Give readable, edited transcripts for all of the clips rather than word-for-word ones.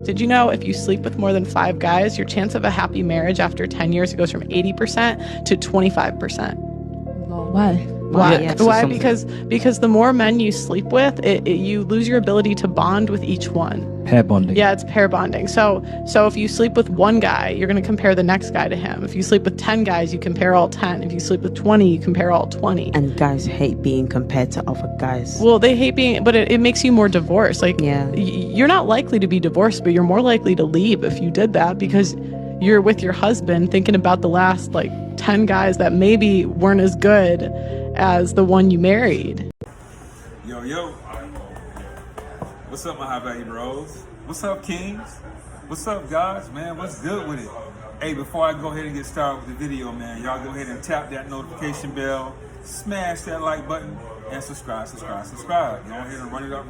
Did you know if you sleep with more than 5 guys, your chance of a happy marriage after 10 years goes from 80% to 25%? Why? Why? Yeah, Why? Because the more men you sleep with, you lose your ability to bond with each one. Pair bonding. Yeah, it's pair bonding. So if you sleep with one guy, you're going to compare the next guy to him. If you sleep with 10 guys, you compare all 10. If you sleep with 20, you compare all 20. And guys hate being compared to other guys. Well, they hate being, but it makes you more divorced. Like, yeah. You're not likely to be divorced, but you're more likely to leave if you did that, because you're with your husband thinking about the last, 10 guys that maybe weren't as good as the one you married. Yo. What's up, my high value bros? What's up, kings? What's up, guys? Man, what's good with it? Hey, before I go ahead and get started with the video, man, y'all go ahead and tap that notification bell, smash that like button, and subscribe. Go ahead and run it up.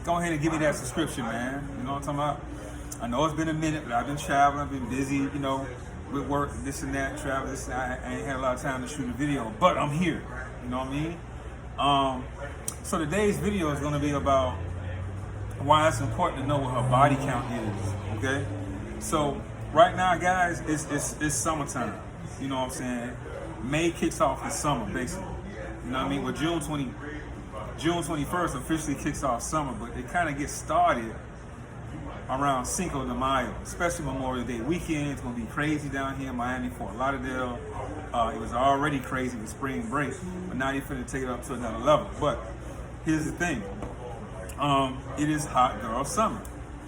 Go ahead and give me that subscription, man. You know what I'm talking about? I know it's been a minute, but I've been traveling, I've been busy, with work, this and that, travel, this and that. I ain't had a lot of time to shoot a video, but I'm here. You know what I mean? So today's video is going to be about why it's important to know what her body count is. Okay? So right now, guys, it's summertime. You know what I'm saying? May kicks off the summer, basically. You know what I mean? Well, June 21st officially kicks off summer, but it kind of gets started around Cinco de Mayo, especially Memorial Day weekend. It's going to be crazy down here in Miami, Fort Lauderdale. It was already crazy with spring break, but now you're finna take it up to another level. But here's the thing. It is hot girl summer.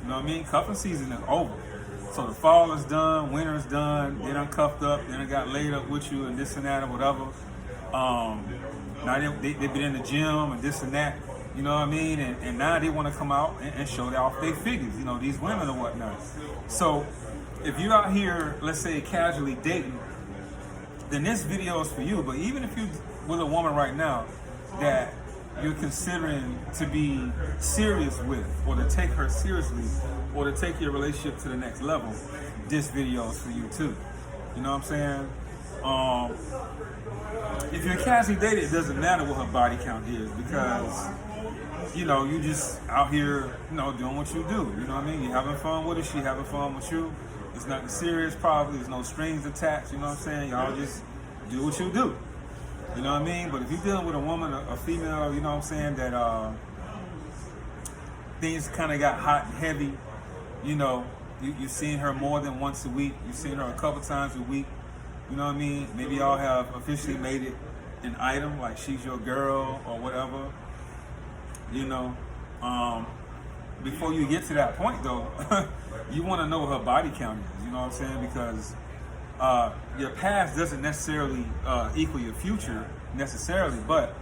You know what I mean? Cuffing season is over. So the fall is done, winter is done, they done cuffed up, they done got laid up with you and this and that or whatever. Now they've been in the gym and this and that. You know what I mean? And now they want to come out and show off their figures, these women or whatnot. So if you're out here, let's say casually dating, then this video is for you. But even if you're with a woman right now that you're considering to be serious with, or to take her seriously, or to take your relationship to the next level, this video is for you too. You know what I'm saying? If you're casually dated, it doesn't matter what her body count is, because you just out here, doing what you do. You know what I mean? You're having fun with her, she having fun with you. It's nothing serious, probably. There's no strings attached, you know what I'm saying? Y'all just do what you do. You know what I mean? But if you're dealing with a woman, a female, you know what I'm saying, that things kind of got hot and heavy, you've seen her more than once a week. You've seen her a couple times a week. You know what I mean? Maybe y'all have officially made it an item, like she's your girl or whatever. Before you get to that point, though, you want to know what her body count is. You know what I'm saying? Because your past doesn't necessarily equal your future necessarily, but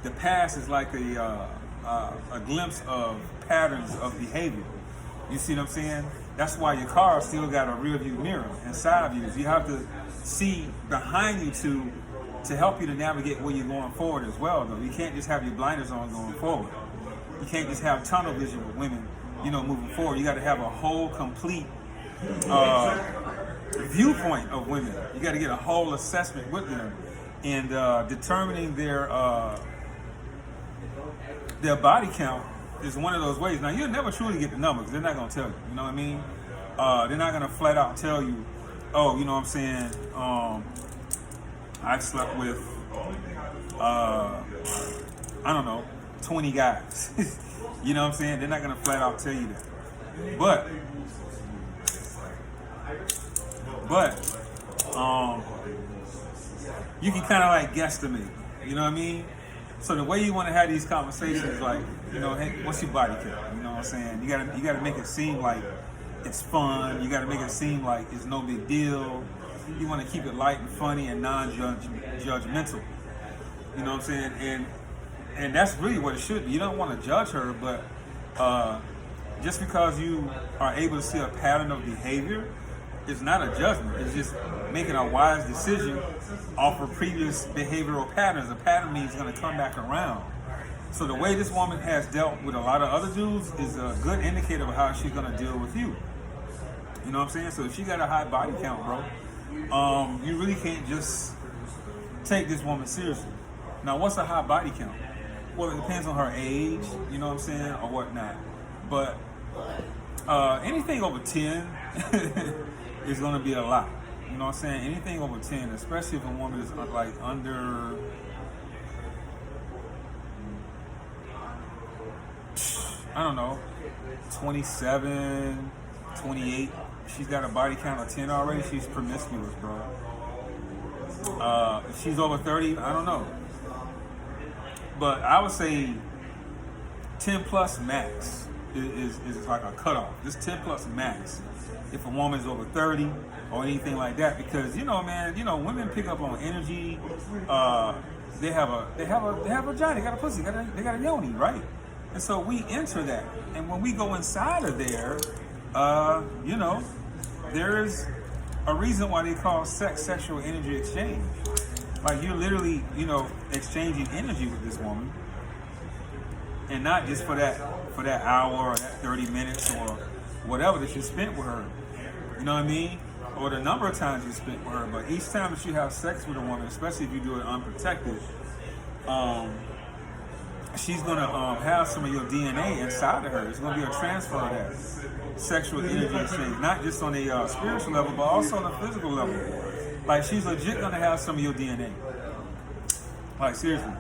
the past is like a glimpse of patterns of behavior. You see what I'm saying? That's why your car still got a rear view mirror and side views. You have to see behind you to help you to navigate where you're going forward as well, though. You can't just have your blinders on going forward. You can't just have tunnel vision with women, moving forward. You got to have a whole complete viewpoint of women. You got to get a whole assessment with them, and determining their body count is one of those ways. Now, you'll never truly get the numbers. They're not going to tell you. You know what I mean? They're not going to flat out tell you, oh, you know what I'm saying? I slept with, I don't know, 20 guys. You know what I'm saying? They're not going to flat out tell you that. But you can kind of like guesstimate. You know what I mean? So the way you want to have these conversations, like, hey, what's your body count? You know what I'm saying? You gotta make it seem like it's fun. You gotta make it seem like it's no big deal. You want to keep it light and funny and non-judgmental. You know what I'm saying? And that's really what it should be. You don't want to judge her, but just because you are able to see a pattern of behavior, it's not a judgment. It's just making a wise decision off of previous behavioral patterns. A pattern means it's going to come back around. So the way this woman has dealt with a lot of other dudes is a good indicator of how she's going to deal with you. You know what I'm saying? So if she got a high body count, bro, you really can't just take this woman seriously. Now, what's a high body count? Well, it depends on her age, you know what I'm saying, or whatnot. But Anything over 10 is going to be a lot. You know what I'm saying? Anything over 10, especially if a woman is like under, I don't know, 27, 28. She's got a body count of 10 already. She's promiscuous, bro. If she's over 30, I don't know. But I would say 10 plus max is like a cutoff. Just 10 plus max if a woman's over 30 or anything like that. Because, you know, man, you know, women pick up on energy. They have a vagina, they got a pussy, they got a yoni, right? And so we enter that. And when we go inside of there, you know, there's a reason why they call sex sexual energy exchange. Like, you're literally, you know, exchanging energy with this woman, and not just for that hour or that 30 minutes or whatever that you spent with her. You know what I mean? Or the number of times you spent with her. But each time that you have sex with a woman, especially if you do it unprotected, she's gonna have some of your DNA inside of her. It's gonna be a transfer of that sexual energy exchange, not just on a spiritual level, but also on a physical level. Like, she's legit gonna have some of your DNA. Like, seriously.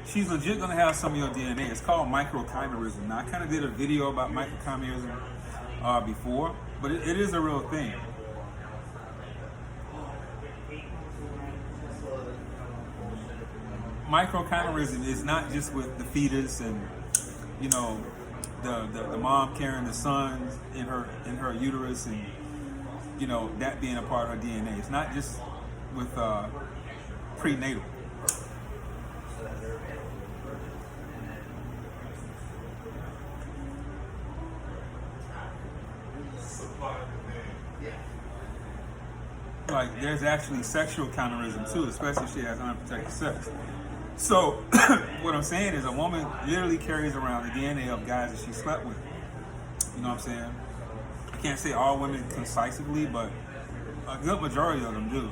She's legit gonna have some of your DNA. It's called microchimerism. Now, I kind of did a video about microchimerism before, but it is a real thing. Microchimerism is not just with the fetus and, you know, the mom carrying the son in her uterus and, you know, that being a part of her DNA. It's not just with prenatal. Like, there's actually sexual counterism too, especially if she has unprotected sex. So, what I'm saying is, a woman literally carries around the DNA of guys that she slept with. You know what I'm saying? I can't say all women concisely, but a good majority of them do.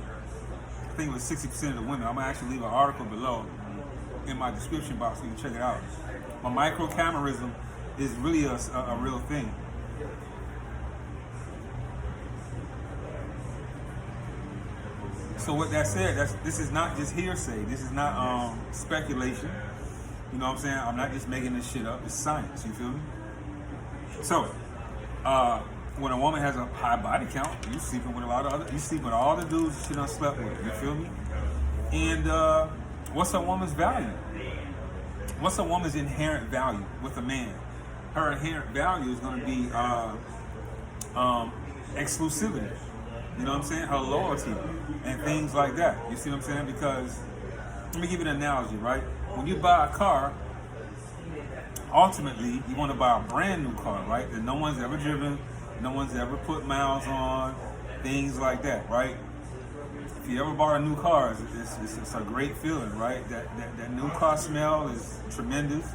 I think it was 60% of the women. I'm gonna actually leave an article below in my description box so you can check it out. But microchimerism is really a real thing. So with that said, this is not just hearsay. This is not speculation. You know what I'm saying? I'm not just making this shit up. It's science. You feel me? So, when a woman has a high body count, you sleeping with you sleep with all the dudes she done slept with. You feel me? And what's a woman's value? What's a woman's inherent value with a man? Her inherent value is going to be exclusivity. You know what I'm saying? Her loyalty and things like that. You see what I'm saying? Because, let me give you an analogy, right? When you buy a car, ultimately, you want to buy a brand new car, right? That no one's ever driven, no one's ever put miles on, things like that, right? If you ever bought a new car, it's a great feeling, right? That new car smell is tremendous.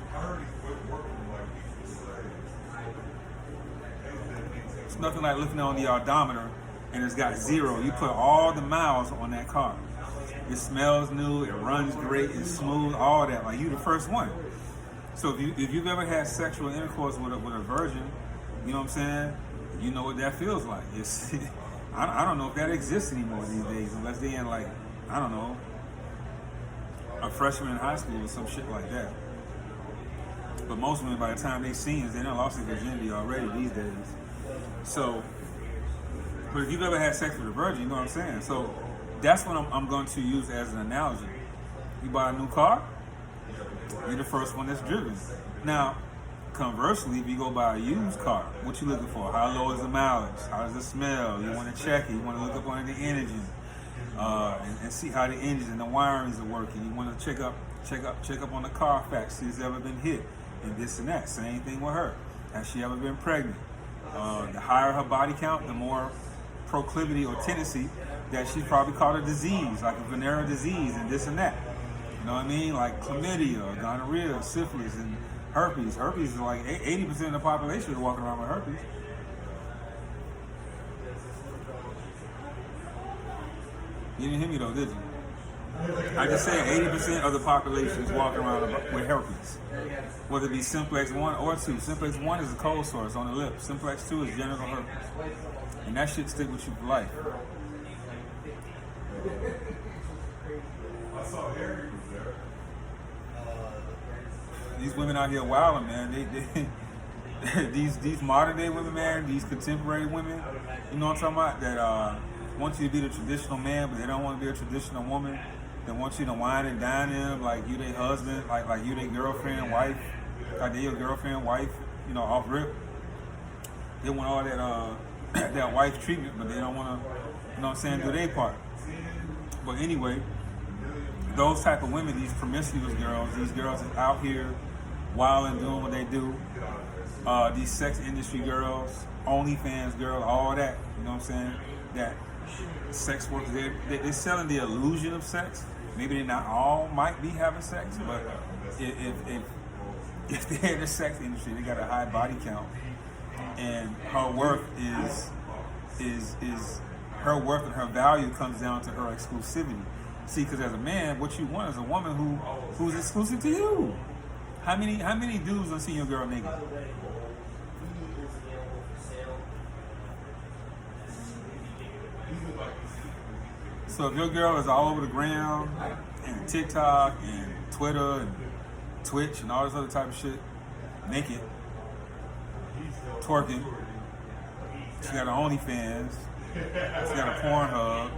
It's nothing like looking on the odometer and it's got 0. You put all the miles on that car. It smells new, it runs great, it's smooth, all that. Like, you the first one. So if you've ever had sexual intercourse with a virgin, you know what I'm saying? You know what that feels like. It's I don't know if that exists anymore these days, unless they in, like, I don't know, a freshman in high school or some shit like that. But most women, by the time they seen us, they done lost their virginity already these days. So, but if you've ever had sex with a virgin, you know what I'm saying? So that's what I'm going to use as an analogy. You buy a new car, you're the first one that's driven. Now, conversely, if you go buy a used car, what you looking for? How low is the mileage? How does it smell? You want to check it. You want to look up on the engine and see how the engines and the wirings are working. You want to check up on the Carfax, see if it's ever been hit, and this and that. Same thing with her. Has she ever been pregnant? The higher her body count, the more proclivity or tendency that she's probably caught a disease, like a venereal disease and this and that. You know what I mean? Like chlamydia, gonorrhea, syphilis, and herpes. Herpes is like 80% of the population is walking around with herpes. You didn't hear me though, did you? I just said 80% of the population is walking around with herpes, whether it be simplex 1 or 2. Simplex 1 is a cold sores on the lip. Simplex 2 is genital herpes. And that shit stick with you for life. These women out here wilding, man. These modern day women, man, these contemporary women, you know what I'm talking about? That want you to be the traditional man, but they don't want to be a traditional woman. They want you to wine and dine them like you their husband, like you their girlfriend, wife, like they your girlfriend, wife, you know, off rip. They want all that that wife treatment, but they don't want to, you know what I'm saying, do their part. But anyway, those type of women, these promiscuous girls, these girls is out here wilding, doing what they do. These sex industry girls, OnlyFans girls, all that, you know what I'm saying? That sex workers, they're selling the illusion of sex. Maybe they not all might be having sex, but if they're in the sex industry, they got a high body count, and her worth is her worth and her value comes down to her exclusivity. See, because as a man, what you want is a woman who's exclusive to you. How many dudes have seen your girl naked? So if your girl is all over the gram and TikTok and Twitter and Twitch and all this other type of shit, naked, twerking, she got her OnlyFans, she got a Pornhub,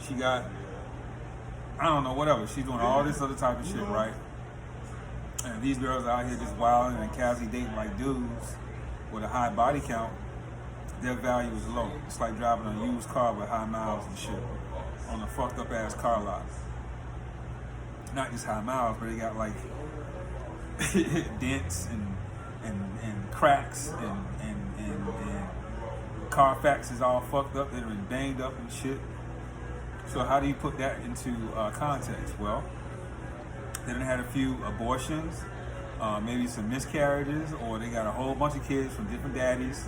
she got, I don't know, whatever. She's doing all this other type of shit, right? And these girls are out here just wilding and casually dating like dudes with a high body count. Their value is low. It's like driving a used car with high miles and shit on a fucked up ass car lot. Not just high miles, but they got like dents and cracks and Carfax is all fucked up. They've been banged up and shit. So how do you put that into context? Well, they done had a few abortions, maybe some miscarriages, or they got a whole bunch of kids from different daddies.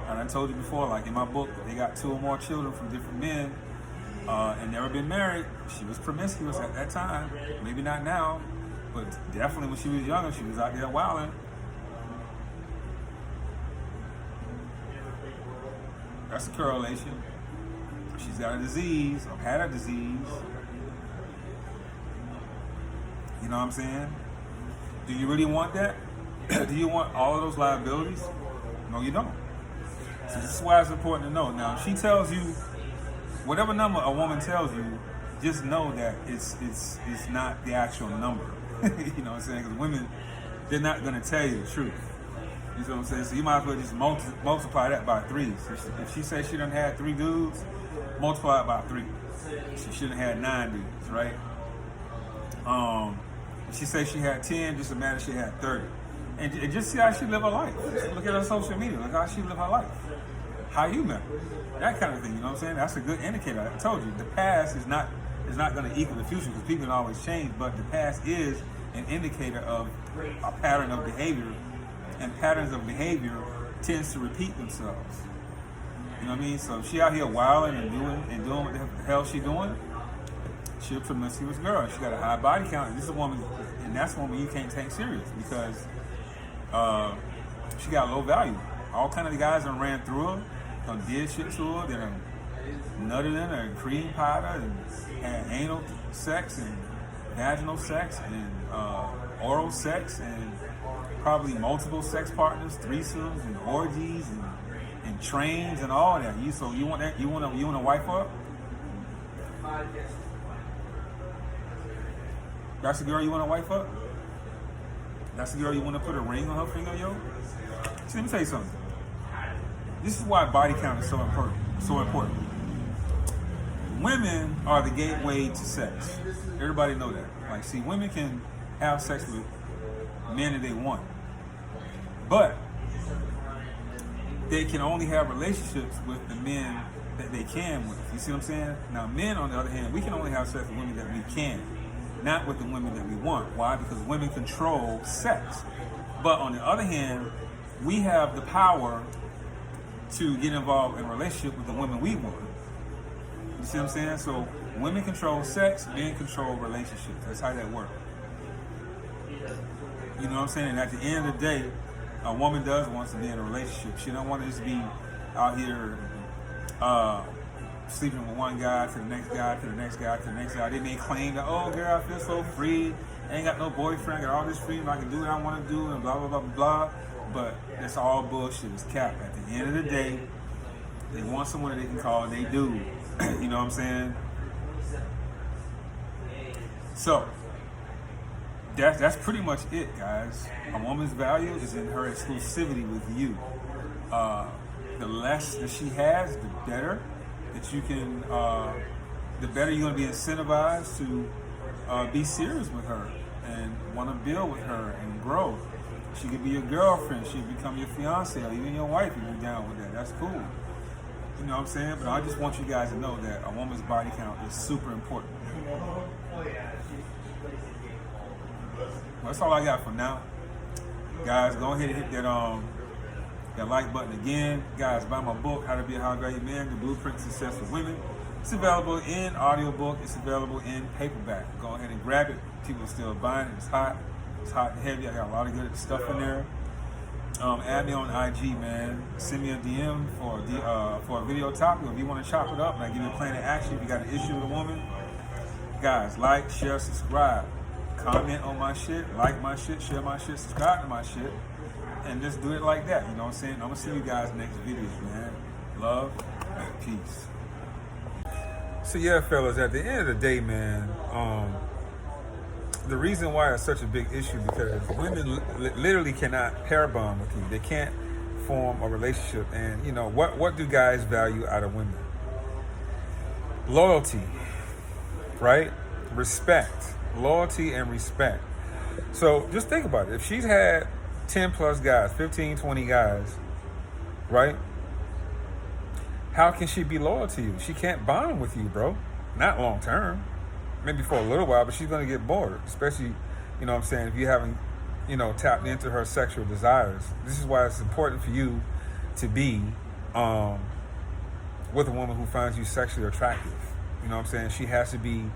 And I told you before, like in my book, they got 2 or more children from different men and never been married. She was promiscuous at that time. Maybe not now, but definitely when she was younger, she was out there wilding. That's a correlation. She's got a disease or had a disease. You know what I'm saying? Do you really want that? Do you want all of those liabilities? No, you don't. So this is why it's important to know. Now, if she tells you, whatever number a woman tells you, just know that it's not the actual number. You know what I'm saying? Because women, they're not going to tell you the truth. You know what I'm saying? So you might as well just multiply that by 3. So if she says she done had 3 dudes, multiply it by 3. She shouldn't have had 9 dudes, right? If she says she had 10, just imagine she had 30. And just see how she live her life. Just look at her social media. Look how she live her life. How you met her. That kind of thing, you know what I'm saying? That's a good indicator. I told you, the past is not going to equal the future because people can always change, but the past is an indicator of a pattern of behavior, and patterns of behavior tends to repeat themselves. You know what I mean? So if she out here wilding and doing what the hell she doing, she a promiscuous girl. She got a high body count, and this is a woman, and that's a woman you can't take serious because she got low value. All kind of guys done ran through her, done did shit to her, they done nutted in her, and cream pied her, and had anal sex and vaginal sex and oral sex and probably multiple sex partners, threesomes and orgies and trains and all that. You want that? You want to wife up? That's the girl you want to wife up? That's the girl you want to put a ring on her finger, yo? See, let me tell you something. This is why body count is so important. Women are the gateway to sex. Everybody know that. Like, see, women can have sex with men that they want, but they can only have relationships with the men that they can with. You see what I'm saying? Now, men, on the other hand, we can only have sex with women that we can, not with the women that we want. Why? Because women control sex. But on the other hand, we have the power to get involved in a relationship with the women we want. You see what I'm saying? So women control sex, men control relationships. That's how that works. You know what I'm saying? And at the end of the day, a woman does want to be in a relationship. She don't want to just be out here sleeping with one guy to the next guy to the next guy to the next guy. They may claim that, oh girl, I feel so free. I ain't got no boyfriend. I got all this freedom. I can do what I want to do and blah, blah, blah, blah. But that's all bullshit. It's cap. At the end of the day, they want someone that they can call they do. You know what I'm saying? So that's pretty much it, guys. A woman's value is in her exclusivity with you. The less that she has, the better that you can. The better you're gonna be incentivized to be serious with her and want to build with her and grow. She could be your girlfriend. She could become your fiance or even your wife if you're down with that. That's cool. You know what I'm saying? But I just want you guys to know that a woman's body count is super important. Well, that's all I got for now. Guys, go ahead and hit that like button again. Guys, buy my book, How to Be a High Value Man, The Blueprint to Success for Women. It's available in audiobook. It's available in paperback. Go ahead and grab it. People are still buying it. It's hot. It's hot and heavy. I got a lot of good stuff in there. Add me on IG, man. Send me a DM for a video topic. If you want to chop it up and I give you a plan of action, if you got an issue with a woman, guys, like, share, subscribe. Comment on my shit, like my shit, share my shit, subscribe to my shit, and just do it like that. You know what I'm saying? I'm gonna see you guys next videos, man. Love and peace. So yeah, fellas, at the end of the day, man, the reason why it's such a big issue because women literally cannot pair bond with you. They can't form a relationship. And you know what do guys value out of women? Loyalty, right? Respect. Loyalty and respect. So just think about it. If she's had 10 plus guys, 15, 20 guys, right? How can she be loyal to you? She can't bond with you, bro. Not long term. Maybe for a little while, but she's going to get bored. Especially, you know what I'm saying, if you haven't, tapped into her sexual desires. This is why it's important for you to be with a woman who finds you sexually attractive. You know what I'm saying? She has to be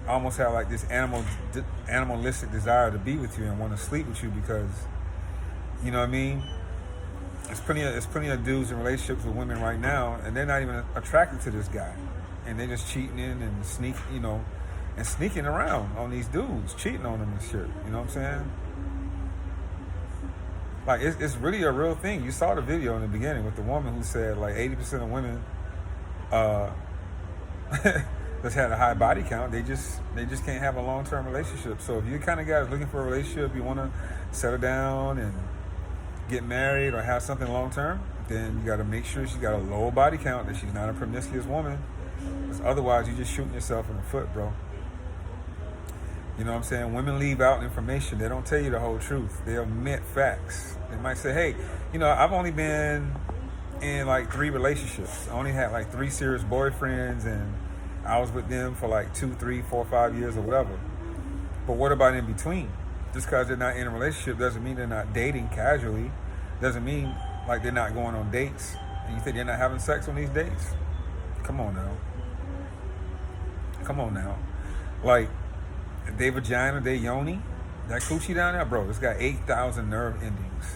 almost have like this animalistic desire to be with you and want to sleep with you because, you know what I mean? There's plenty of dudes in relationships with women right now, and they're not even attracted to this guy, and they're just cheating in and sneaking around on these dudes, cheating on them and shit. You know what I'm saying? Like it's really a real thing. You saw the video in the beginning with the woman who said like 80% of women that's had a high body count, they just can't have a long-term relationship. So if you're the kind of guy who's looking for a relationship, you want to settle down and get married or have something long-term, then you got to make sure she's got a low body count, that she's not a promiscuous woman. Because otherwise, you're just shooting yourself in the foot, bro. You know what I'm saying? Women leave out information. They don't tell you the whole truth. They omit facts. They might say, hey, I've only been in like 3 relationships. I only had like 3 serious boyfriends, and I was with them for like 2, 3, 4, 5 years or whatever. But what about in between? Just because they're not in a relationship doesn't mean they're not dating casually. Doesn't mean like they're not going on dates. And you think they're not having sex on these dates? Come on now. Like, they vagina, they yoni, that coochie down there, bro, it's got 8,000 nerve endings.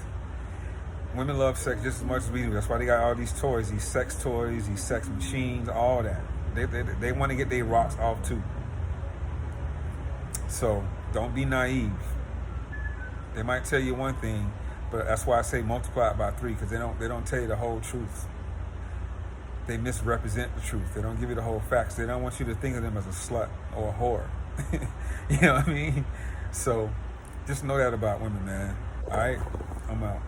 Women love sex just as much as we do. That's why they got all these toys, these sex toys, these sex machines, all that. They want to get their rocks off too. So don't be naive. They might tell you one thing, but that's why I say multiply it by 3, because they don't tell you the whole truth. They misrepresent the truth. They don't give you the whole facts. They don't want you to think of them as a slut or a whore. You know what I mean? So just know that about women, man. All right? I'm out.